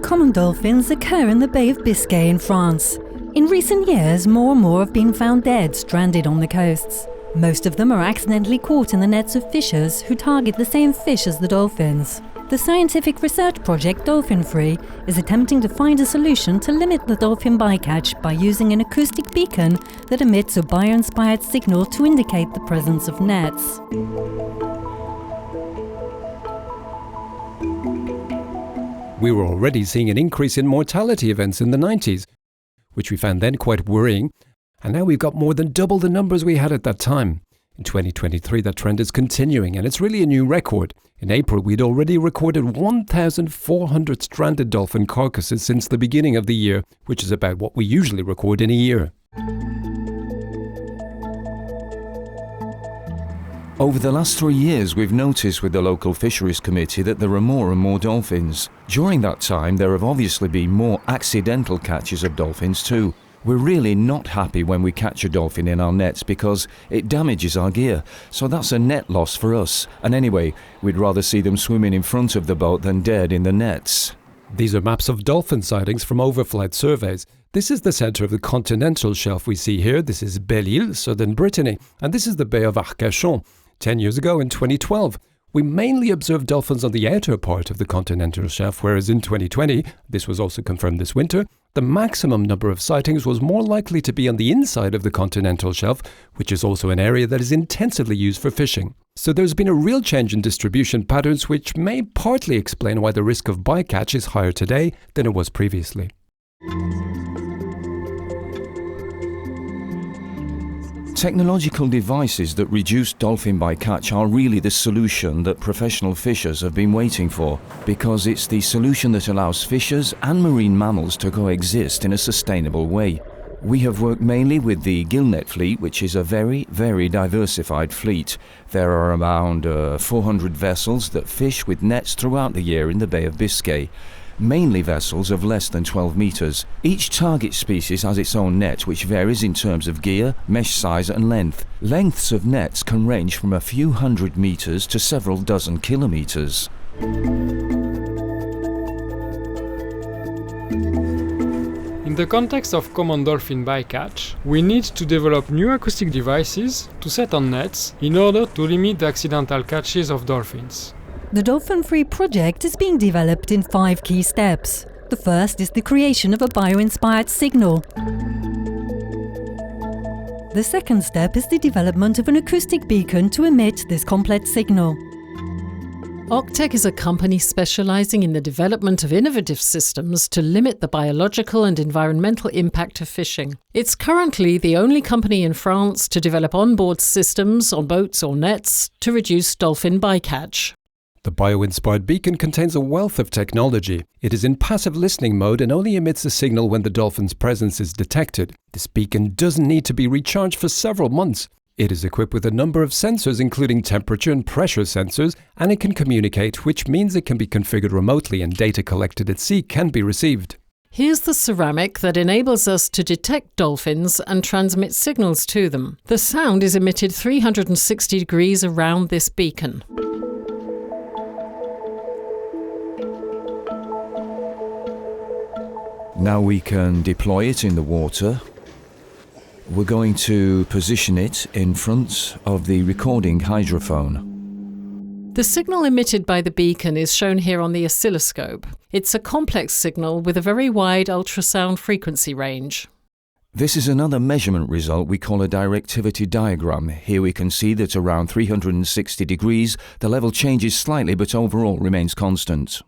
Common dolphins occur in the Bay of Biscay in France. In recent years, more and more have been found dead, stranded on the coasts. Most of them are accidentally caught in the nets of fishers who target the same fish as the dolphins. The scientific research project DolphinFree is attempting to find a solution to limit the dolphin bycatch by using an acoustic beacon that emits a bio-inspired signal to indicate the presence of nets. We were already seeing an increase in mortality events in the 90s, which we found then quite worrying, and now we've got more than double the numbers we had at that time. In 2023, that trend is continuing, and it's really a new record. In April, we'd already recorded 1,400 stranded dolphin carcasses since the beginning of the year, which is about what we usually record in a year. Over the last 3 years, we've noticed with the local fisheries committee that there are more and more dolphins. During that time, there have obviously been more accidental catches of dolphins too. We're really not happy when we catch a dolphin in our nets because it damages our gear, so that's a net loss for us. And anyway, we'd rather see them swimming in front of the boat than dead in the nets. These are maps of dolphin sightings from overflight surveys. This is the centre of the continental shelf we see here. This is Belle-Île, southern Brittany, and this is the Bay of Arcachon. 10 years ago, in 2012, we mainly observed dolphins on the outer part of the continental shelf, whereas in 2020, this was also confirmed this winter, the maximum number of sightings was more likely to be on the inside of the continental shelf, which is also an area that is intensively used for fishing. So there's been a real change in distribution patterns, which may partly explain why the risk of bycatch is higher today than it was previously. Technological devices that reduce dolphin bycatch are really the solution that professional fishers have been waiting for, because it's the solution that allows fishers and marine mammals to coexist in a sustainable way. We have worked mainly with the gillnet fleet, which is a very, very diversified fleet. There are around 400 vessels that fish with nets throughout the year in the Bay of Biscay. Mainly vessels of less than 12 meters. Each target species has its own net, which varies in terms of gear, mesh size and length. Lengths of nets can range from a few hundred meters to several dozen kilometers. In the context of common dolphin bycatch, we need to develop new acoustic devices to set on nets in order to limit the accidental catches of dolphins. The DolphinFree project is being developed in 5 key steps. The first is the creation of a bio-inspired signal. The second step is the development of an acoustic beacon to emit this complex signal. Octec is a company specializing in the development of innovative systems to limit the biological and environmental impact of fishing. It's currently the only company in France to develop onboard systems on boats or nets to reduce dolphin bycatch. The bio-inspired beacon contains a wealth of technology. It is in passive listening mode and only emits a signal when the dolphin's presence is detected. This beacon doesn't need to be recharged for several months. It is equipped with a number of sensors, including temperature and pressure sensors, and it can communicate, which means it can be configured remotely and data collected at sea can be received. Here's the ceramic that enables us to detect dolphins and transmit signals to them. The sound is emitted 360 degrees around this beacon. Now we can deploy it in the water. We're going to position it in front of the recording hydrophone. The signal emitted by the beacon is shown here on the oscilloscope. It's a complex signal with a very wide ultrasound frequency range. This is another measurement result we call a directivity diagram. Here we can see that around 360 degrees, the level changes slightly but overall remains constant.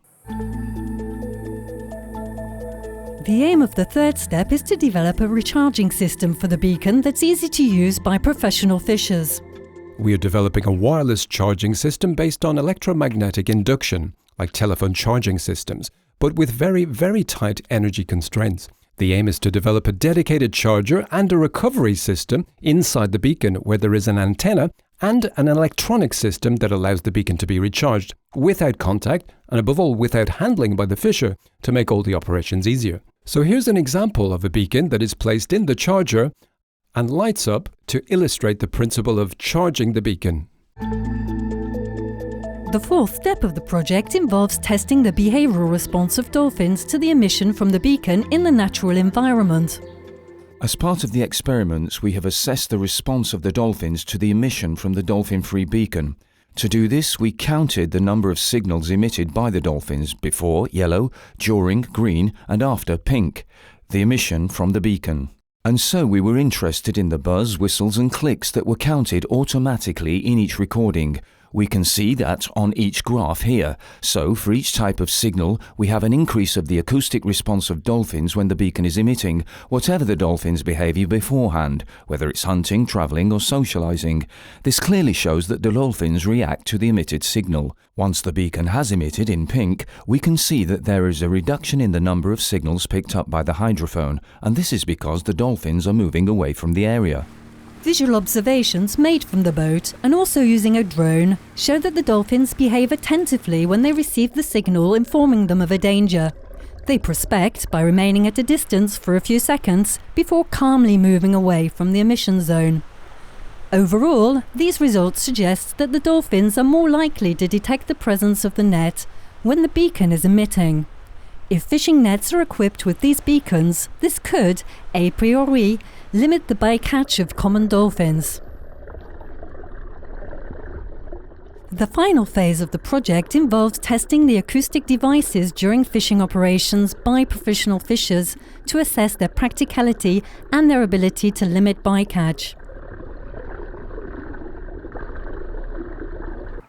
The aim of the third step is to develop a recharging system for the beacon that's easy to use by professional fishers. We are developing a wireless charging system based on electromagnetic induction, like telephone charging systems, but with very, very tight energy constraints. The aim is to develop a dedicated charger and a recovery system inside the beacon where there is an antenna and an electronic system that allows the beacon to be recharged without contact and above all without handling by the fisher to make all the operations easier. So here's an example of a beacon that is placed in the charger and lights up to illustrate the principle of charging the beacon. The fourth step of the project involves testing the behavioral response of dolphins to the emission from the beacon in the natural environment. As part of the experiments, we have assessed the response of the dolphins to the emission from the DolphinFree beacon. To do this, we counted the number of signals emitted by the dolphins before yellow, during green, and after pink, the emission from the beacon. And so we were interested in the buzz, whistles, and clicks that were counted automatically in each recording. We can see that on each graph here. So for each type of signal, we have an increase of the acoustic response of dolphins when the beacon is emitting, whatever the dolphin's behavior beforehand, whether it's hunting, traveling, or socializing. This clearly shows that the dolphins react to the emitted signal. Once the beacon has emitted in pink, we can see that there is a reduction in the number of signals picked up by the hydrophone, and this is because the dolphins are moving away from the area. Visual observations made from the boat and also using a drone show that the dolphins behave attentively when they receive the signal informing them of a danger. They prospect by remaining at a distance for a few seconds before calmly moving away from the emission zone. Overall, these results suggest that the dolphins are more likely to detect the presence of the net when the beacon is emitting. If fishing nets are equipped with these beacons, this could, a priori, limit the bycatch of common dolphins. The final phase of the project involved testing the acoustic devices during fishing operations by professional fishers to assess their practicality and their ability to limit bycatch.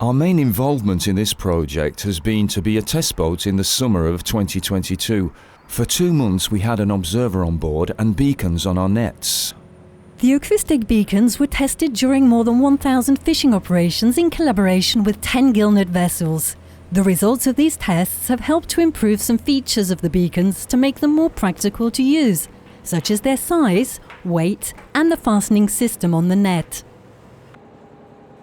Our main involvement in this project has been to be a test boat in the summer of 2022. For 2 months we had an observer on board and beacons on our nets. The acoustic beacons were tested during more than 1,000 fishing operations in collaboration with 10 gillnet vessels. The results of these tests have helped to improve some features of the beacons to make them more practical to use, such as their size, weight, and the fastening system on the net.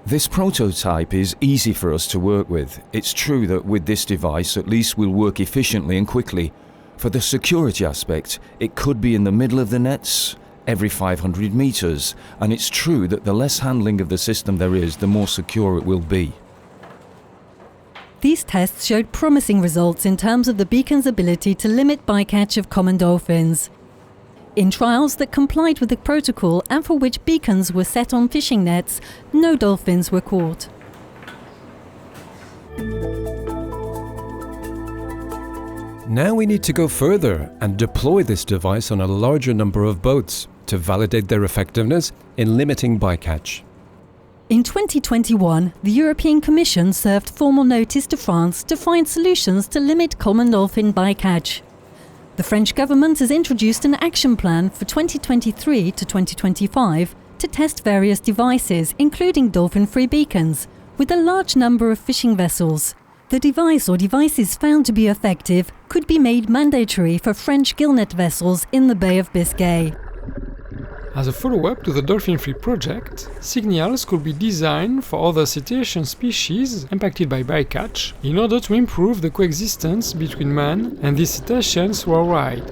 This prototype is easy for us to work with. It's true that with this device at least we'll work efficiently and quickly. For the security aspect, it could be in the middle of the nets, every 500 meters, and it's true that the less handling of the system there is, the more secure it will be. These tests showed promising results in terms of the beacon's ability to limit bycatch of common dolphins. In trials that complied with the protocol and for which beacons were set on fishing nets, no dolphins were caught. Now we need to go further and deploy this device on a larger number of boats to validate their effectiveness in limiting bycatch. In 2021, the European Commission served formal notice to France to find solutions to limit common dolphin bycatch. The French government has introduced an action plan for 2023 to 2025 to test various devices, including dolphin-free beacons, with a large number of fishing vessels. The device or devices found to be effective could be made mandatory for French gillnet vessels in the Bay of Biscay. As a follow-up to the DolphinFree project, signals could be designed for other cetacean species impacted by bycatch in order to improve the coexistence between man and these cetaceans worldwide.